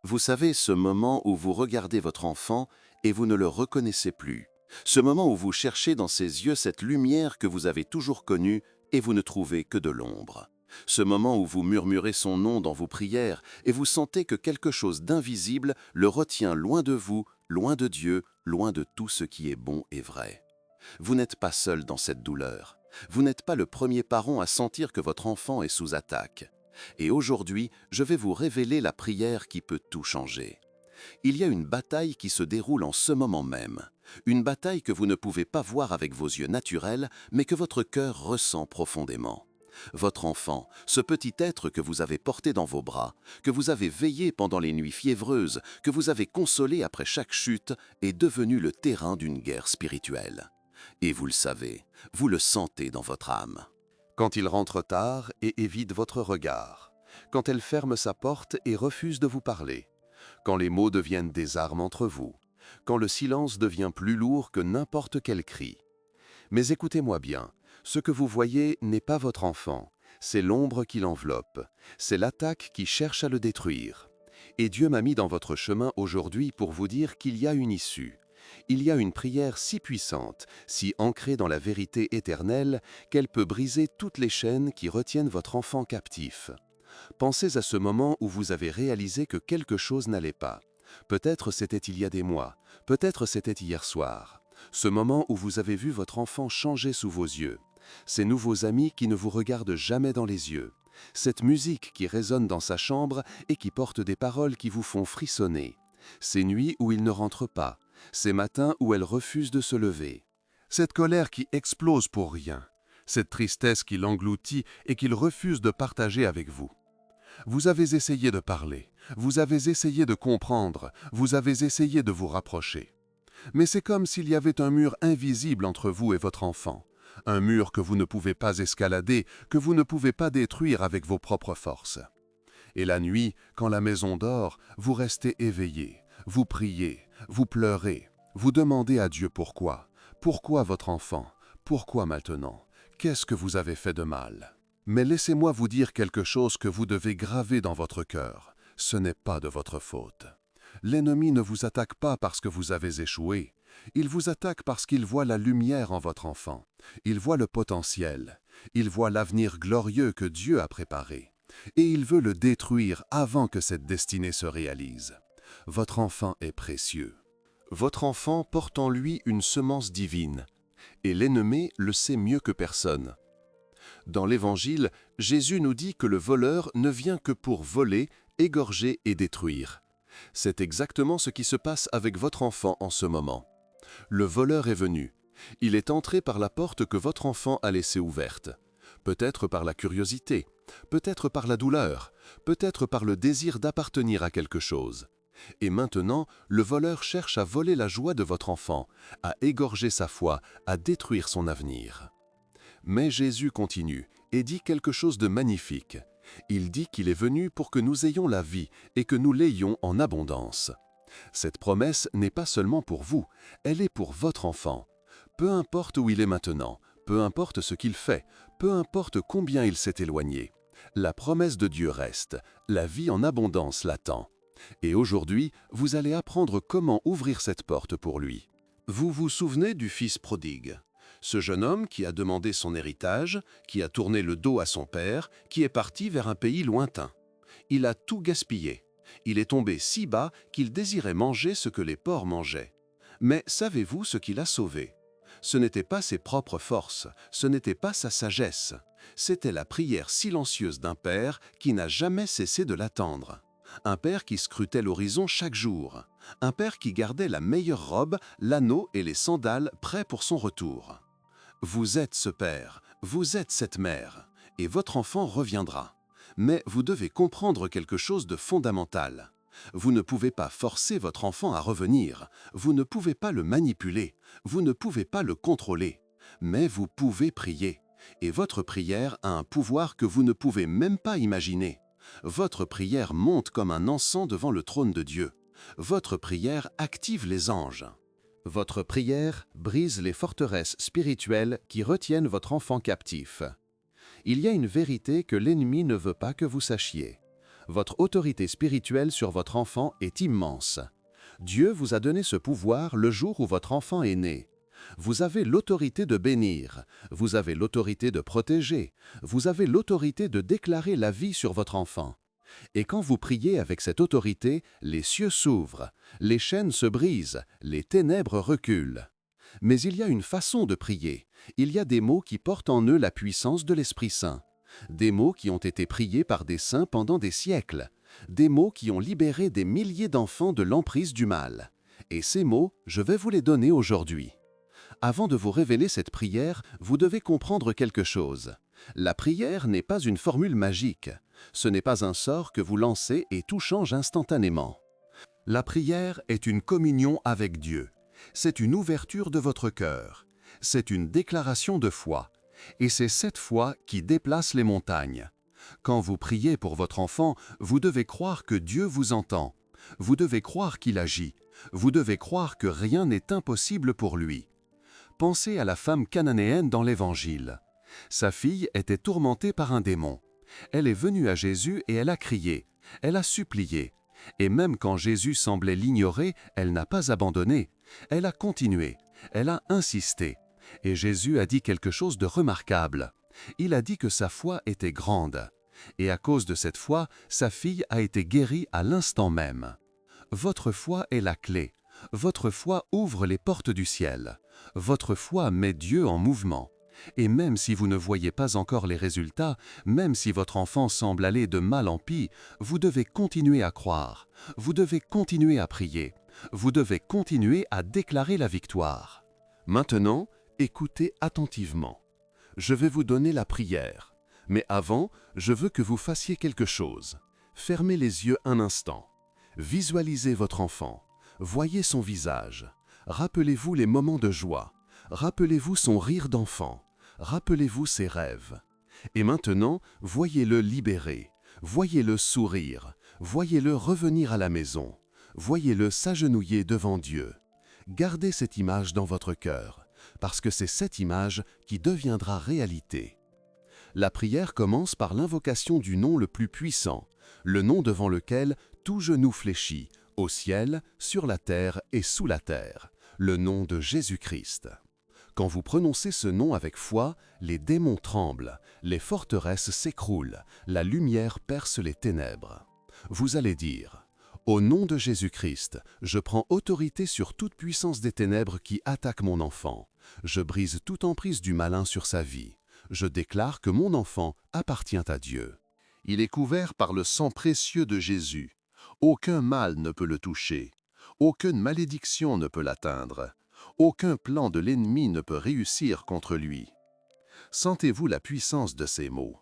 Vous savez, ce moment où vous regardez votre enfant et vous ne le reconnaissez plus. Ce moment où vous cherchez dans ses yeux cette lumière que vous avez toujours connue et vous ne trouvez que de l'ombre. Ce moment où vous murmurez son nom dans vos prières et vous sentez que quelque chose d'invisible le retient loin de vous, loin de Dieu, loin de tout ce qui est bon et vrai. Vous n'êtes pas seul dans cette douleur. Vous n'êtes pas le premier parent à sentir que votre enfant est sous attaque. Et aujourd'hui, je vais vous révéler la prière qui peut tout changer. Il y a une bataille qui se déroule en ce moment même. Une bataille que vous ne pouvez pas voir avec vos yeux naturels, mais que votre cœur ressent profondément. Votre enfant, ce petit être que vous avez porté dans vos bras, que vous avez veillé pendant les nuits fiévreuses, que vous avez consolé après chaque chute, est devenu le terrain d'une guerre spirituelle. Et vous le savez, vous le sentez dans votre âme. Quand il rentre tard et évite votre regard, quand elle ferme sa porte et refuse de vous parler, quand les mots deviennent des armes entre vous, quand le silence devient plus lourd que n'importe quel cri. Mais écoutez-moi bien, ce que vous voyez n'est pas votre enfant, c'est l'ombre qui l'enveloppe, c'est l'attaque qui cherche à le détruire. Et Dieu m'a mis dans votre chemin aujourd'hui pour vous dire qu'il y a une issue. Il y a une prière si puissante, si ancrée dans la vérité éternelle, qu'elle peut briser toutes les chaînes qui retiennent votre enfant captif. Pensez à ce moment où vous avez réalisé que quelque chose n'allait pas. Peut-être c'était il y a des mois, peut-être c'était hier soir. Ce moment où vous avez vu votre enfant changer sous vos yeux. Ces nouveaux amis qui ne vous regardent jamais dans les yeux. Cette musique qui résonne dans sa chambre et qui porte des paroles qui vous font frissonner. Ces nuits où il ne rentre pas. Ces matins où elle refuse de se lever. Cette colère qui explose pour rien. Cette tristesse qui l'engloutit et qu'il refuse de partager avec vous. Vous avez essayé de parler, vous avez essayé de comprendre, vous avez essayé de vous rapprocher. Mais c'est comme s'il y avait un mur invisible entre vous et votre enfant. Un mur que vous ne pouvez pas escalader, que vous ne pouvez pas détruire avec vos propres forces. Et la nuit, quand la maison dort, vous restez éveillé, vous priez, vous pleurez, vous demandez à Dieu pourquoi. Pourquoi votre enfant? Pourquoi maintenant? Qu'est-ce que vous avez fait de mal? Mais laissez-moi vous dire quelque chose que vous devez graver dans votre cœur. Ce n'est pas de votre faute. L'ennemi ne vous attaque pas parce que vous avez échoué. Il vous attaque parce qu'il voit la lumière en votre enfant. Il voit le potentiel. Il voit l'avenir glorieux que Dieu a préparé. Et il veut le détruire avant que cette destinée se réalise. Votre enfant est précieux. Votre enfant porte en lui une semence divine. Et l'ennemi le sait mieux que personne. Dans l'Évangile, Jésus nous dit que le voleur ne vient que pour voler, égorger et détruire. C'est exactement ce qui se passe avec votre enfant en ce moment. Le voleur est venu. Il est entré par la porte que votre enfant a laissée ouverte. Peut-être par la curiosité, peut-être par la douleur, peut-être par le désir d'appartenir à quelque chose. Et maintenant, le voleur cherche à voler la joie de votre enfant, à égorger sa foi, à détruire son avenir. Mais Jésus continue et dit quelque chose de magnifique. Il dit qu'il est venu pour que nous ayons la vie et que nous l'ayons en abondance. Cette promesse n'est pas seulement pour vous, elle est pour votre enfant. Peu importe où il est maintenant, peu importe ce qu'il fait, peu importe combien il s'est éloigné. La promesse de Dieu reste, la vie en abondance l'attend. Et aujourd'hui, vous allez apprendre comment ouvrir cette porte pour lui. Vous vous souvenez du fils prodigue? Ce jeune homme qui a demandé son héritage, qui a tourné le dos à son père, qui est parti vers un pays lointain. Il a tout gaspillé. Il est tombé si bas qu'il désirait manger ce que les porcs mangeaient. Mais savez-vous ce qui l'a sauvé? Ce n'était pas ses propres forces, ce n'était pas sa sagesse. C'était la prière silencieuse d'un père qui n'a jamais cessé de l'attendre. Un père qui scrutait l'horizon chaque jour. Un père qui gardait la meilleure robe, l'anneau et les sandales prêts pour son retour. Vous êtes ce père, vous êtes cette mère, et votre enfant reviendra. Mais vous devez comprendre quelque chose de fondamental. Vous ne pouvez pas forcer votre enfant à revenir, vous ne pouvez pas le manipuler, vous ne pouvez pas le contrôler. Mais vous pouvez prier, et votre prière a un pouvoir que vous ne pouvez même pas imaginer. Votre prière monte comme un encens devant le trône de Dieu. Votre prière active les anges. Votre prière brise les forteresses spirituelles qui retiennent votre enfant captif. Il y a une vérité que l'ennemi ne veut pas que vous sachiez. Votre autorité spirituelle sur votre enfant est immense. Dieu vous a donné ce pouvoir le jour où votre enfant est né. Vous avez l'autorité de bénir, vous avez l'autorité de protéger, vous avez l'autorité de déclarer la vie sur votre enfant. Et quand vous priez avec cette autorité, les cieux s'ouvrent, les chaînes se brisent, les ténèbres reculent. Mais il y a une façon de prier. Il y a des mots qui portent en eux la puissance de l'Esprit Saint. Des mots qui ont été priés par des saints pendant des siècles. Des mots qui ont libéré des milliers d'enfants de l'emprise du mal. Et ces mots, je vais vous les donner aujourd'hui. Avant de vous révéler cette prière, vous devez comprendre quelque chose. La prière n'est pas une formule magique. Ce n'est pas un sort que vous lancez et tout change instantanément. La prière est une communion avec Dieu. C'est une ouverture de votre cœur. C'est une déclaration de foi. Et c'est cette foi qui déplace les montagnes. Quand vous priez pour votre enfant, vous devez croire que Dieu vous entend. Vous devez croire qu'il agit. Vous devez croire que rien n'est impossible pour lui. Pensez à la femme cananéenne dans l'Évangile. Sa fille était tourmentée par un démon. Elle est venue à Jésus et elle a crié, elle a supplié. Et même quand Jésus semblait l'ignorer, elle n'a pas abandonné. Elle a continué, elle a insisté. Et Jésus a dit quelque chose de remarquable. Il a dit que sa foi était grande. Et à cause de cette foi, sa fille a été guérie à l'instant même. Votre foi est la clé. Votre foi ouvre les portes du ciel. Votre foi met Dieu en mouvement. Et même si vous ne voyez pas encore les résultats, même si votre enfant semble aller de mal en pis, vous devez continuer à croire. Vous devez continuer à prier. Vous devez continuer à déclarer la victoire. Maintenant, écoutez attentivement. Je vais vous donner la prière. Mais avant, je veux que vous fassiez quelque chose. Fermez les yeux un instant. Visualisez votre enfant. Voyez son visage. Rappelez-vous les moments de joie. Rappelez-vous son rire d'enfant. Rappelez-vous ses rêves. Et maintenant, voyez-le libéré. Voyez-le sourire. Voyez-le revenir à la maison. Voyez-le s'agenouiller devant Dieu. Gardez cette image dans votre cœur, parce que c'est cette image qui deviendra réalité. La prière commence par l'invocation du nom le plus puissant, le nom devant lequel tout genou fléchit, au ciel, sur la terre et sous la terre, le nom de Jésus-Christ. Quand vous prononcez ce nom avec foi, les démons tremblent, les forteresses s'écroulent, la lumière perce les ténèbres. Vous allez dire « Au nom de Jésus-Christ, je prends autorité sur toute puissance des ténèbres qui attaquent mon enfant. Je brise toute emprise du malin sur sa vie. Je déclare que mon enfant appartient à Dieu. Il est couvert par le sang précieux de Jésus. Aucun mal ne peut le toucher. Aucune malédiction ne peut l'atteindre. Aucun plan de l'ennemi ne peut réussir contre lui. » Sentez-vous la puissance de ces mots.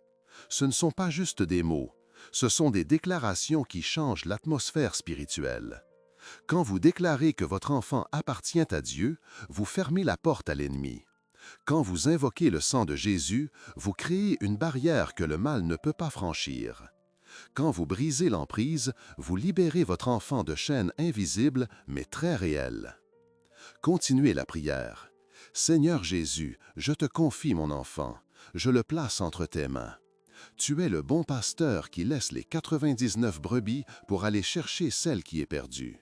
Ce ne sont pas juste des mots, ce sont des déclarations qui changent l'atmosphère spirituelle. Quand vous déclarez que votre enfant appartient à Dieu, vous fermez la porte à l'ennemi. Quand vous invoquez le sang de Jésus, vous créez une barrière que le mal ne peut pas franchir. Quand vous brisez l'emprise, vous libérez votre enfant de chaînes invisibles mais très réelles. Continuez la prière. « Seigneur Jésus, je te confie mon enfant. Je le place entre tes mains. Tu es le bon pasteur qui laisse les 99 brebis pour aller chercher celle qui est perdue.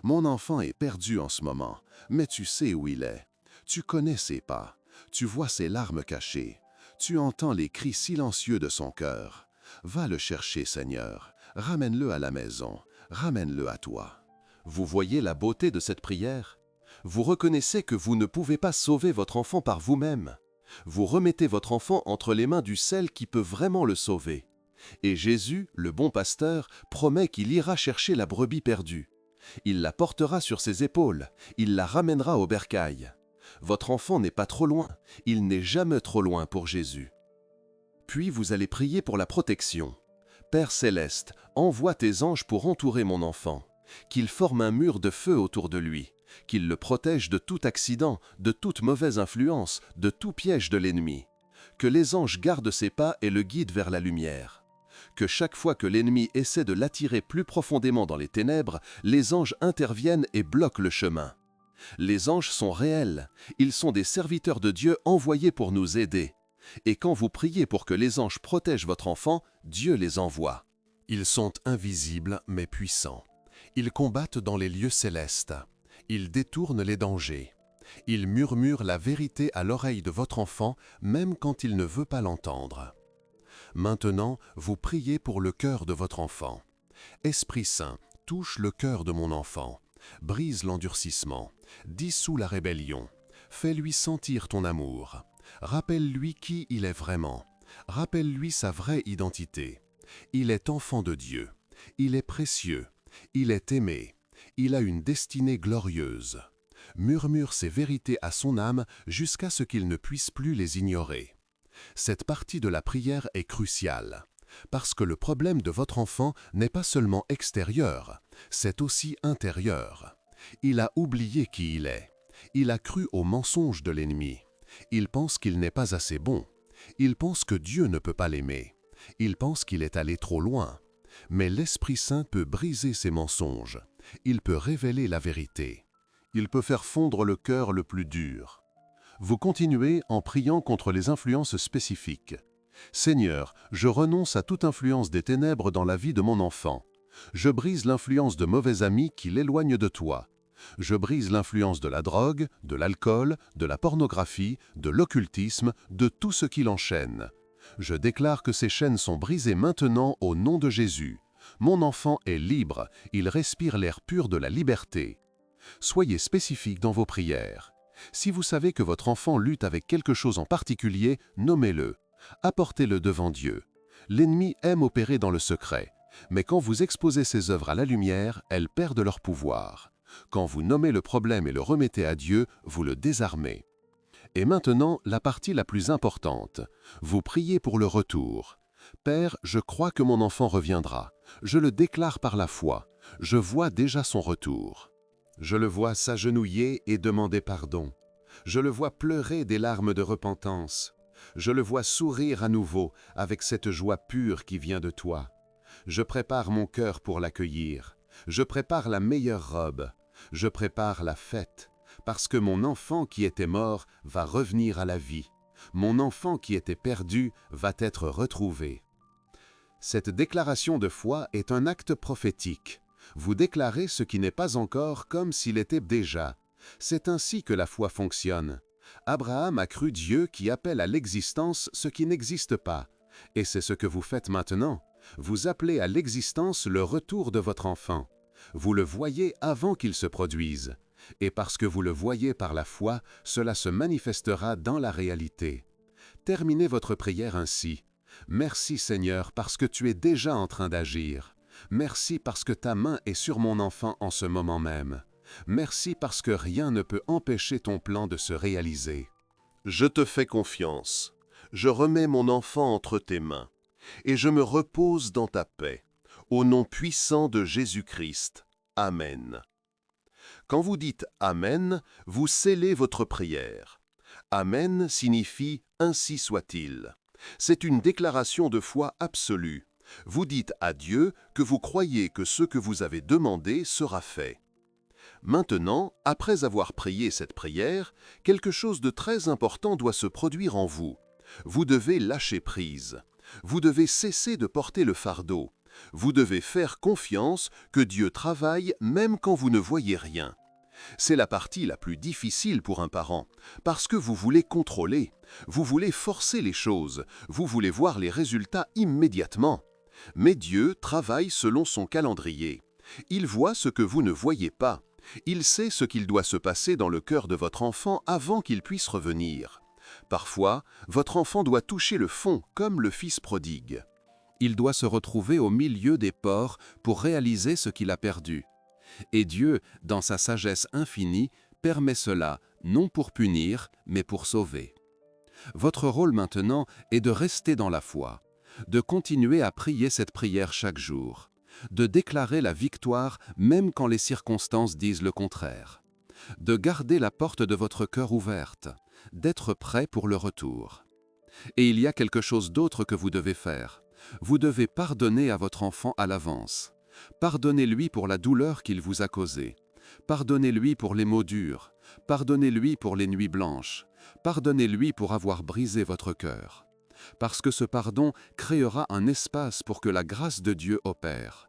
Mon enfant est perdu en ce moment, mais tu sais où il est. Tu connais ses pas. Tu vois ses larmes cachées. Tu entends les cris silencieux de son cœur. Va le chercher, Seigneur. Ramène-le à la maison. Ramène-le à toi. » Vous voyez la beauté de cette prière? Vous reconnaissez que vous ne pouvez pas sauver votre enfant par vous-même. Vous remettez votre enfant entre les mains du celle qui peut vraiment le sauver. Et Jésus, le bon pasteur, promet qu'il ira chercher la brebis perdue. Il la portera sur ses épaules, il la ramènera au bercail. Votre enfant n'est pas trop loin, il n'est jamais trop loin pour Jésus. Puis vous allez prier pour la protection. « Père céleste, envoie tes anges pour entourer mon enfant, qu'ils forment un mur de feu autour de lui. Qu'il le protège de tout accident, de toute mauvaise influence, de tout piège de l'ennemi. Que les anges gardent ses pas et le guident vers la lumière. Que chaque fois que l'ennemi essaie de l'attirer plus profondément dans les ténèbres, les anges interviennent et bloquent le chemin. Les anges sont réels, ils sont des serviteurs de Dieu envoyés pour nous aider. Et quand vous priez pour que les anges protègent votre enfant, Dieu les envoie. Ils sont invisibles mais puissants. Ils combattent dans les lieux célestes. Ils détournent les dangers. Ils murmurent la vérité à l'oreille de votre enfant, même quand il ne veut pas l'entendre. Maintenant, vous priez pour le cœur de votre enfant. Esprit Saint, touche le cœur de mon enfant. Brise l'endurcissement. Dissous la rébellion. Fais-lui sentir ton amour. Rappelle-lui qui il est vraiment. Rappelle-lui sa vraie identité. Il est enfant de Dieu. Il est précieux. Il est aimé. Il a une destinée glorieuse. Murmure ces vérités à son âme jusqu'à ce qu'il ne puisse plus les ignorer. Cette partie de la prière est cruciale, parce que le problème de votre enfant n'est pas seulement extérieur, c'est aussi intérieur. Il a oublié qui il est. Il a cru aux mensonges de l'ennemi. Il pense qu'il n'est pas assez bon. Il pense que Dieu ne peut pas l'aimer. Il pense qu'il est allé trop loin. Mais l'Esprit Saint peut briser ces mensonges. Il peut révéler la vérité. Il peut faire fondre le cœur le plus dur. Vous continuez en priant contre les influences spécifiques. Seigneur, je renonce à toute influence des ténèbres dans la vie de mon enfant. Je brise l'influence de mauvais amis qui l'éloignent de toi. Je brise l'influence de la drogue, de l'alcool, de la pornographie, de l'occultisme, de tout ce qui l'enchaîne. Je déclare que ces chaînes sont brisées maintenant au nom de Jésus. Mon enfant est libre, il respire l'air pur de la liberté. Soyez spécifique dans vos prières. Si vous savez que votre enfant lutte avec quelque chose en particulier, nommez-le. Apportez-le devant Dieu. L'ennemi aime opérer dans le secret, mais quand vous exposez ses œuvres à la lumière, elles perdent leur pouvoir. Quand vous nommez le problème et le remettez à Dieu, vous le désarmez. Et maintenant, la partie la plus importante. Vous priez pour le retour. Père, je crois que mon enfant reviendra. Je le déclare par la foi. Je vois déjà son retour. Je le vois s'agenouiller et demander pardon. Je le vois pleurer des larmes de repentance. Je le vois sourire à nouveau avec cette joie pure qui vient de toi. Je prépare mon cœur pour l'accueillir. Je prépare la meilleure robe. Je prépare la fête, parce que mon enfant qui était mort va revenir à la vie. Mon enfant qui était perdu va être retrouvé. Cette déclaration de foi est un acte prophétique. Vous déclarez ce qui n'est pas encore comme s'il était déjà. C'est ainsi que la foi fonctionne. Abraham a cru Dieu qui appelle à l'existence ce qui n'existe pas. Et c'est ce que vous faites maintenant. Vous appelez à l'existence le retour de votre enfant. Vous le voyez avant qu'il se produise. Et parce que vous le voyez par la foi, cela se manifestera dans la réalité. Terminez votre prière ainsi. Merci Seigneur parce que tu es déjà en train d'agir. Merci parce que ta main est sur mon enfant en ce moment même. Merci parce que rien ne peut empêcher ton plan de se réaliser. Je te fais confiance. Je remets mon enfant entre tes mains. Et je me repose dans ta paix. Au nom puissant de Jésus-Christ. Amen. Quand vous dites « Amen », vous scellez votre prière. « Amen » signifie « Ainsi soit-il ». C'est une déclaration de foi absolue. Vous dites à Dieu que vous croyez que ce que vous avez demandé sera fait. Maintenant, après avoir prié cette prière, quelque chose de très important doit se produire en vous. Vous devez lâcher prise. Vous devez cesser de porter le fardeau. Vous devez faire confiance que Dieu travaille même quand vous ne voyez rien. C'est la partie la plus difficile pour un parent, parce que vous voulez contrôler, vous voulez forcer les choses, vous voulez voir les résultats immédiatement. Mais Dieu travaille selon son calendrier. Il voit ce que vous ne voyez pas. Il sait ce qu'il doit se passer dans le cœur de votre enfant avant qu'il puisse revenir. Parfois, votre enfant doit toucher le fond comme le fils prodigue. Il doit se retrouver au milieu des porcs pour réaliser ce qu'il a perdu. Et Dieu, dans sa sagesse infinie, permet cela, non pour punir, mais pour sauver. Votre rôle maintenant est de rester dans la foi, de continuer à prier cette prière chaque jour, de déclarer la victoire même quand les circonstances disent le contraire, de garder la porte de votre cœur ouverte, d'être prêt pour le retour. Et il y a quelque chose d'autre que vous devez faire. Vous devez pardonner à votre enfant à l'avance. Pardonnez-lui pour la douleur qu'il vous a causée. Pardonnez-lui pour les mots durs. Pardonnez-lui pour les nuits blanches. Pardonnez-lui pour avoir brisé votre cœur. parce que ce pardon créera un espace pour que la grâce de Dieu opère.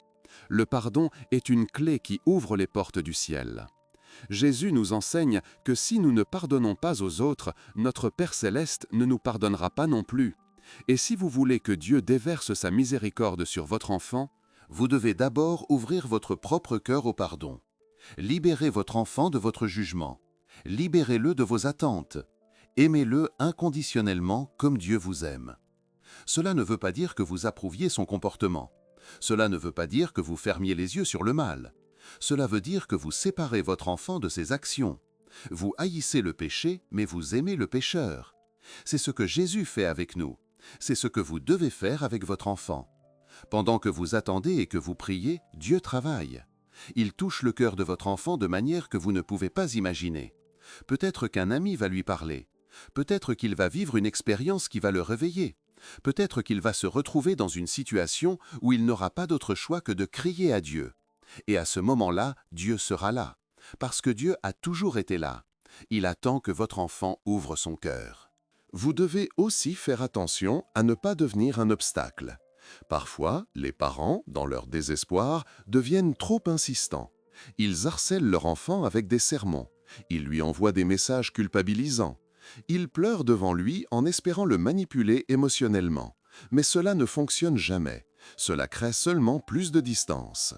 Le pardon est une clé qui ouvre les portes du ciel. Jésus nous enseigne que si nous ne pardonnons pas aux autres, notre Père céleste ne nous pardonnera pas non plus. Et si vous voulez que Dieu déverse sa miséricorde sur votre enfant, Vous devez d'abord ouvrir votre propre cœur au pardon. Libérez votre enfant de votre jugement. Libérez-le de vos attentes. Aimez-le inconditionnellement comme Dieu vous aime. Cela ne veut pas dire que vous approuviez son comportement. Cela ne veut pas dire que vous fermiez les yeux sur le mal. Cela veut dire que vous séparez votre enfant de ses actions. Vous haïssez le péché, mais vous aimez le pécheur. C'est ce que Jésus fait avec nous. C'est ce que vous devez faire avec votre enfant. Pendant que vous attendez et que vous priez, Dieu travaille. Il touche le cœur de votre enfant de manière que vous ne pouvez pas imaginer. Peut-être qu'un ami va lui parler. Peut-être qu'il va vivre une expérience qui va le réveiller. Peut-être qu'il va se retrouver dans une situation où il n'aura pas d'autre choix que de crier à Dieu. Et à ce moment-là, Dieu sera là. Parce que Dieu a toujours été là. Il attend que votre enfant ouvre son cœur. vous devez aussi faire attention à ne pas devenir un obstacle. Parfois, les parents, dans leur désespoir, deviennent trop insistants. Ils harcèlent leur enfant avec des sermons. Ils lui envoient des messages culpabilisants. Ils pleurent devant lui en espérant le manipuler émotionnellement. Mais cela ne fonctionne jamais. Cela crée seulement plus de distance.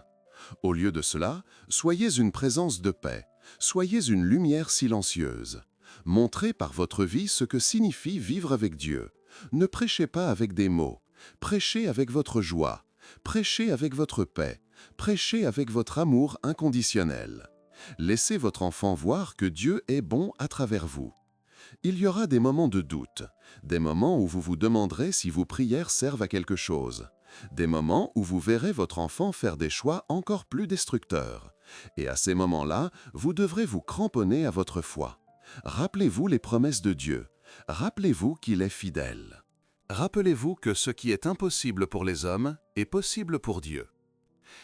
Au lieu de cela, soyez une présence de paix. Soyez une lumière silencieuse. Montrez par votre vie ce que signifie vivre avec Dieu. Ne prêchez pas avec des mots. Prêchez avec votre joie, prêchez avec votre paix, prêchez avec votre amour inconditionnel. Laissez votre enfant voir que Dieu est bon à travers vous. Il y aura des moments de doute, des moments où vous vous demanderez si vos prières servent à quelque chose, des moments où vous verrez votre enfant faire des choix encore plus destructeurs. Et à ces moments-là, vous devrez vous cramponner à votre foi. Rappelez-vous les promesses de Dieu, rappelez-vous qu'il est fidèle. Rappelez-vous que ce qui est impossible pour les hommes est possible pour Dieu.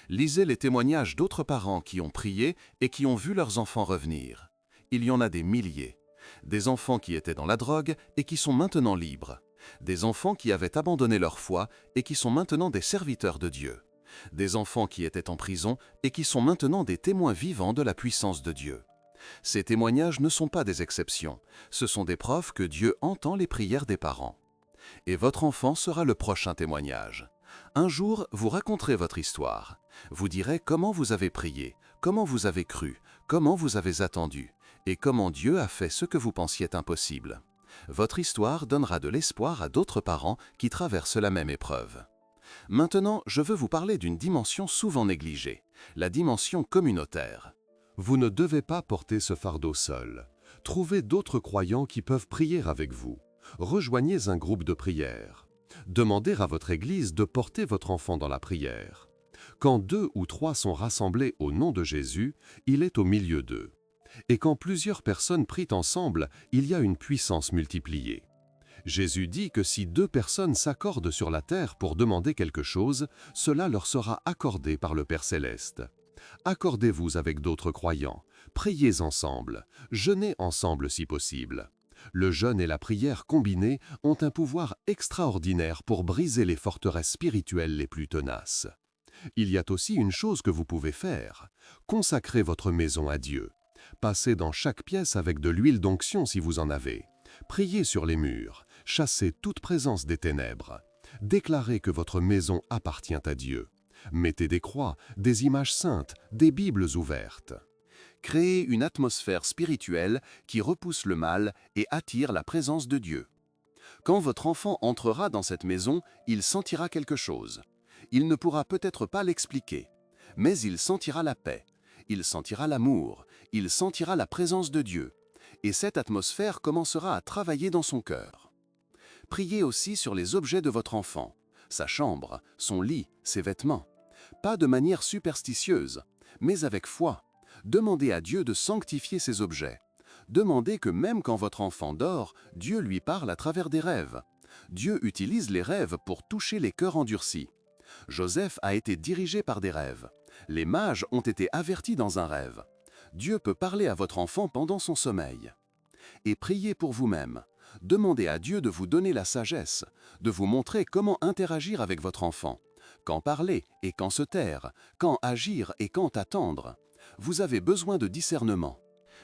Lisez les témoignages d'autres parents qui ont prié et qui ont vu leurs enfants revenir. Il y en a des milliers. Des enfants qui étaient dans la drogue et qui sont maintenant libres. Des enfants qui avaient abandonné leur foi et qui sont maintenant des serviteurs de Dieu. Des enfants qui étaient en prison et qui sont maintenant des témoins vivants de la puissance de Dieu. Ces témoignages ne sont pas des exceptions. Ce sont des preuves que Dieu entend les prières des parents. Et votre enfant sera le prochain témoignage. Un jour, vous raconterez votre histoire. Vous direz comment vous avez prié, comment vous avez cru, comment vous avez attendu, et comment Dieu a fait ce que vous pensiez impossible. Votre histoire donnera de l'espoir à d'autres parents qui traversent la même épreuve. Maintenant, je veux vous parler d'une dimension souvent négligée, la dimension communautaire. Vous ne devez pas porter ce fardeau seul. Trouvez d'autres croyants qui peuvent prier avec vous. Rejoignez un groupe de prière. Demandez à votre Église de porter votre enfant dans la prière. Quand 2 ou 3 sont rassemblés au nom de Jésus, il est au milieu d'eux. Et quand plusieurs personnes prient ensemble, il y a une puissance multipliée. Jésus dit que si 2 personnes s'accordent sur la terre pour demander quelque chose, cela leur sera accordé par le Père céleste. Accordez-vous avec d'autres croyants, priez ensemble, jeûnez ensemble si possible. Le jeûne et la prière combinés ont un pouvoir extraordinaire pour briser les forteresses spirituelles les plus tenaces. Il y a aussi une chose que vous pouvez faire, consacrez votre maison à Dieu. Passez dans chaque pièce avec de l'huile d'onction si vous en avez. Priez sur les murs, chassez toute présence des ténèbres. Déclarez que votre maison appartient à Dieu. Mettez des croix, des images saintes, des Bibles ouvertes. Créez une atmosphère spirituelle qui repousse le mal et attire la présence de Dieu. Quand votre enfant entrera dans cette maison, il sentira quelque chose. Il ne pourra peut-être pas l'expliquer, mais il sentira la paix, il sentira l'amour, il sentira la présence de Dieu. Et cette atmosphère commencera à travailler dans son cœur. Priez aussi sur les objets de votre enfant, sa chambre, son lit, ses vêtements. Pas de manière superstitieuse, mais avec foi. Demandez à Dieu de sanctifier ces objets. Demandez que même quand votre enfant dort, Dieu lui parle à travers des rêves. Dieu utilise les rêves pour toucher les cœurs endurcis. Joseph a été dirigé par des rêves. Les mages ont été avertis dans un rêve. Dieu peut parler à votre enfant pendant son sommeil. Et priez pour vous-même. Demandez à Dieu de vous donner la sagesse, de vous montrer comment interagir avec votre enfant, quand parler et quand se taire, quand agir et quand attendre. Vous avez besoin de discernement.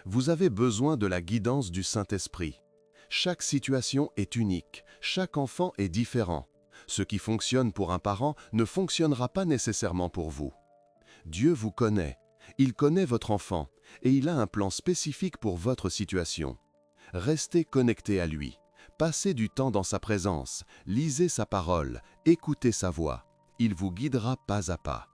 Vous avez besoin de la guidance du Saint-Esprit. Chaque situation est unique, chaque enfant est différent. Ce qui fonctionne pour un parent ne fonctionnera pas nécessairement pour vous. Dieu vous connaît, il connaît votre enfant et il a un plan spécifique pour votre situation. Restez connecté à lui, passez du temps dans sa présence, lisez sa parole, écoutez sa voix. Il vous guidera pas à pas.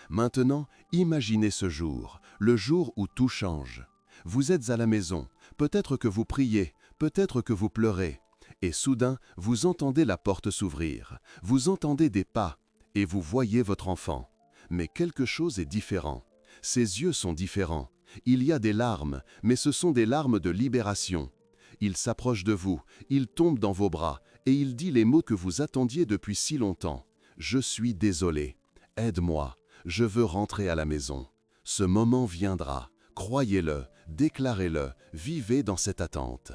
Maintenant, imaginez ce jour, le jour où tout change. Vous êtes à la maison, peut-être que vous priez, peut-être que vous pleurez, et soudain, vous entendez la porte s'ouvrir, vous entendez des pas, et vous voyez votre enfant. Mais quelque chose est différent. Ses yeux sont différents. Il y a des larmes, mais ce sont des larmes de libération. Il s'approche de vous, il tombe dans vos bras, et il dit les mots que vous attendiez depuis si longtemps. « Je suis désolé. Aide-moi. Je veux rentrer à la maison. » Ce moment viendra. Croyez-le, déclarez-le, vivez dans cette attente.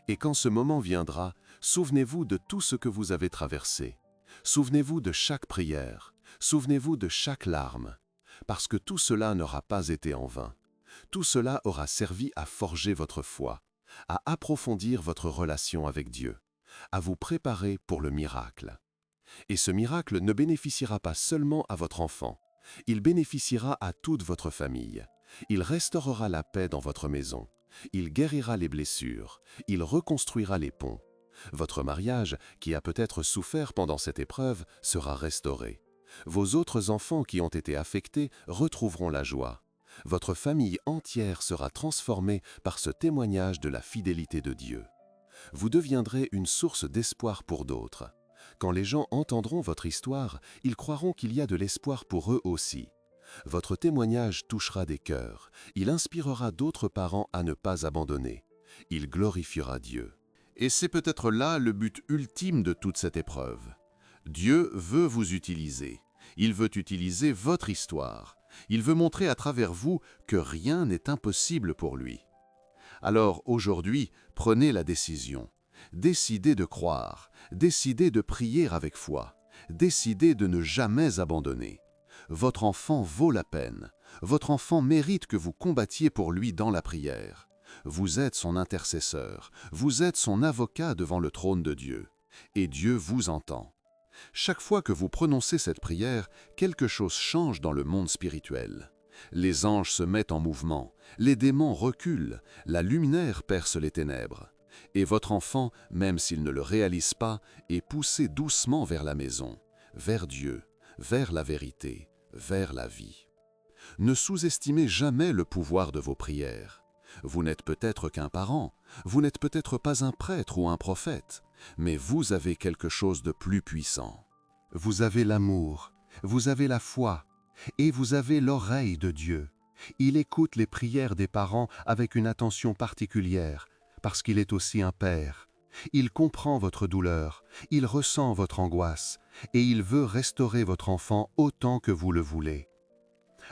Et quand ce moment viendra, souvenez-vous de tout ce que vous avez traversé. Souvenez-vous de chaque prière. Souvenez-vous de chaque larme. Parce que tout cela n'aura pas été en vain. Tout cela aura servi à forger votre foi, à approfondir votre relation avec Dieu, à vous préparer pour le miracle. Et ce miracle ne bénéficiera pas seulement à votre enfant, il bénéficiera à toute votre famille. Il restaurera la paix dans votre maison, il guérira les blessures, il reconstruira les ponts. Votre mariage, qui a peut-être souffert pendant cette épreuve, sera restauré. Vos autres enfants qui ont été affectés retrouveront la joie. Votre famille entière sera transformée par ce témoignage de la fidélité de Dieu. Vous deviendrez une source d'espoir pour d'autres. Quand les gens entendront votre histoire, ils croiront qu'il y a de l'espoir pour eux aussi. Votre témoignage touchera des cœurs, il inspirera d'autres parents à ne pas abandonner. Il glorifiera Dieu. Et c'est peut-être là le but ultime de toute cette épreuve. Dieu veut vous utiliser. Il veut utiliser votre histoire. Il veut montrer à travers vous que rien n'est impossible pour lui. Alors aujourd'hui, prenez la décision. Décidez de croire, décidez de prier avec foi, décidez de ne jamais abandonner. Votre enfant vaut la peine, votre enfant mérite que vous combattiez pour lui dans la prière. Vous êtes son intercesseur, vous êtes son avocat devant le trône de Dieu, et Dieu vous entend. Chaque fois que vous prononcez cette prière, quelque chose change dans le monde spirituel. Les anges se mettent en mouvement, les démons reculent, la lumière perce les ténèbres. Et votre enfant, même s'il ne le réalise pas, est poussé doucement vers la maison, vers Dieu, vers la vérité, vers la vie. Ne sous-estimez jamais le pouvoir de vos prières. Vous n'êtes peut-être qu'un parent, vous n'êtes peut-être pas un prêtre ou un prophète, mais vous avez quelque chose de plus puissant. Vous avez l'amour, vous avez la foi, et vous avez l'oreille de Dieu. Il écoute les prières des parents avec une attention particulière, parce qu'il est aussi un père. Il comprend votre douleur, il ressent votre angoisse, et il veut restaurer votre enfant autant que vous le voulez.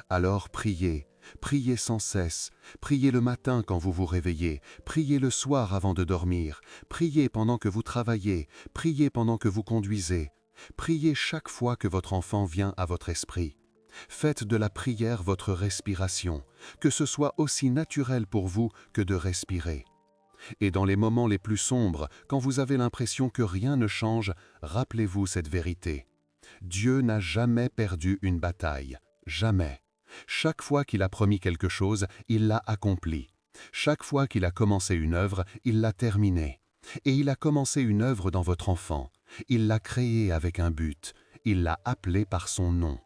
Alors priez, priez sans cesse, priez le matin quand vous vous réveillez, priez le soir avant de dormir, priez pendant que vous travaillez, priez pendant que vous conduisez, priez chaque fois que votre enfant vient à votre esprit. Faites de la prière votre respiration, que ce soit aussi naturel pour vous que de respirer. Et dans les moments les plus sombres, quand vous avez l'impression que rien ne change, rappelez-vous cette vérité. Dieu n'a jamais perdu une bataille, jamais. Chaque fois qu'il a promis quelque chose, il l'a accompli. Chaque fois qu'il a commencé une œuvre, il l'a terminée. Et il a commencé une œuvre dans votre enfant. Il l'a créée avec un but. Il l'a appelé par son nom.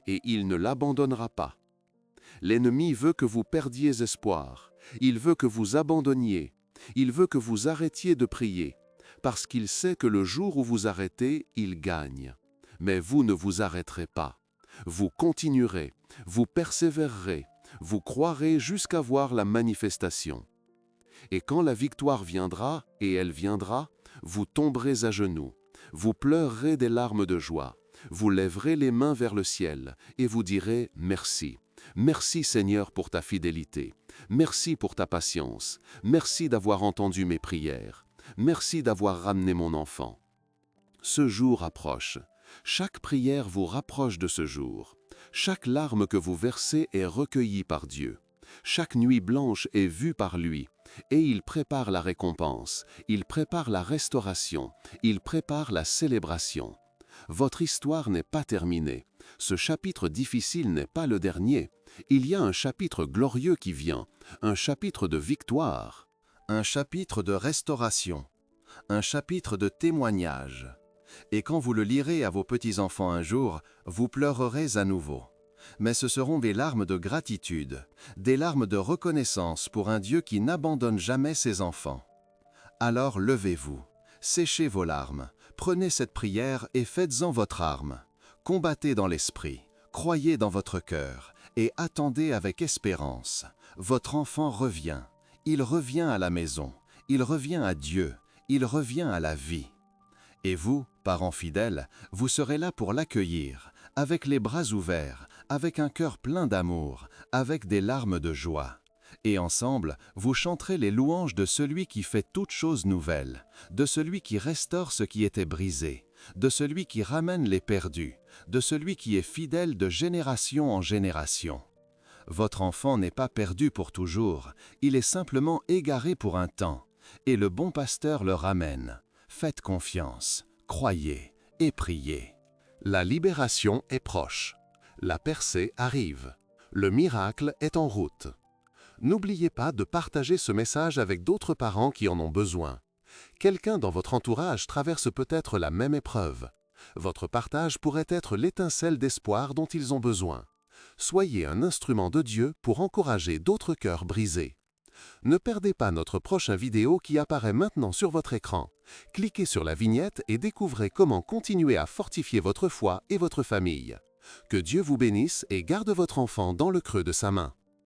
Et il ne l'abandonnera pas. L'ennemi veut que vous perdiez espoir. Il veut que vous abandonniez. Il veut que vous arrêtiez de prier, parce qu'il sait que le jour où vous arrêtez, il gagne. Mais vous ne vous arrêterez pas. Vous continuerez, vous persévérerez, vous croirez jusqu'à voir la manifestation. Et quand la victoire viendra, et elle viendra, vous tomberez à genoux, vous pleurerez des larmes de joie, vous lèverez les mains vers le ciel, et vous direz « Merci ». Merci Seigneur pour ta fidélité. Merci pour ta patience. Merci d'avoir entendu mes prières. Merci d'avoir ramené mon enfant. Ce jour approche. Chaque prière vous rapproche de ce jour. Chaque larme que vous versez est recueillie par Dieu. Chaque nuit blanche est vue par lui. Et il prépare la récompense, il prépare la restauration, il prépare la célébration. Votre histoire n'est pas terminée. Ce chapitre difficile n'est pas le dernier. Il y a un chapitre glorieux qui vient, un chapitre de victoire, un chapitre de restauration, un chapitre de témoignage. Et quand vous le lirez à vos petits-enfants un jour, vous pleurerez à nouveau. Mais ce seront des larmes de gratitude, des larmes de reconnaissance pour un Dieu qui n'abandonne jamais ses enfants. Alors levez-vous, séchez vos larmes, prenez cette prière et faites-en votre arme. Combattez dans l'esprit, croyez dans votre cœur et attendez avec espérance. Votre enfant revient, il revient à la maison, il revient à Dieu, il revient à la vie. Et vous, parents fidèles, vous serez là pour l'accueillir, avec les bras ouverts, avec un cœur plein d'amour, avec des larmes de joie. Et ensemble, vous chanterez les louanges de celui qui fait toutes choses nouvelles, de celui qui restaure ce qui était brisé, de celui qui ramène les perdus, de celui qui est fidèle de génération en génération. Votre enfant n'est pas perdu pour toujours, il est simplement égaré pour un temps, et le bon pasteur le ramène. Faites confiance, croyez et priez. La libération est proche. La percée arrive. Le miracle est en route. N'oubliez pas de partager ce message avec d'autres parents qui en ont besoin. Quelqu'un dans votre entourage traverse peut-être la même épreuve. Votre partage pourrait être l'étincelle d'espoir dont ils ont besoin. Soyez un instrument de Dieu pour encourager d'autres cœurs brisés. Ne perdez pas notre prochaine vidéo qui apparaît maintenant sur votre écran. Cliquez sur la vignette et découvrez comment continuer à fortifier votre foi et votre famille. Que Dieu vous bénisse et garde votre enfant dans le creux de sa main.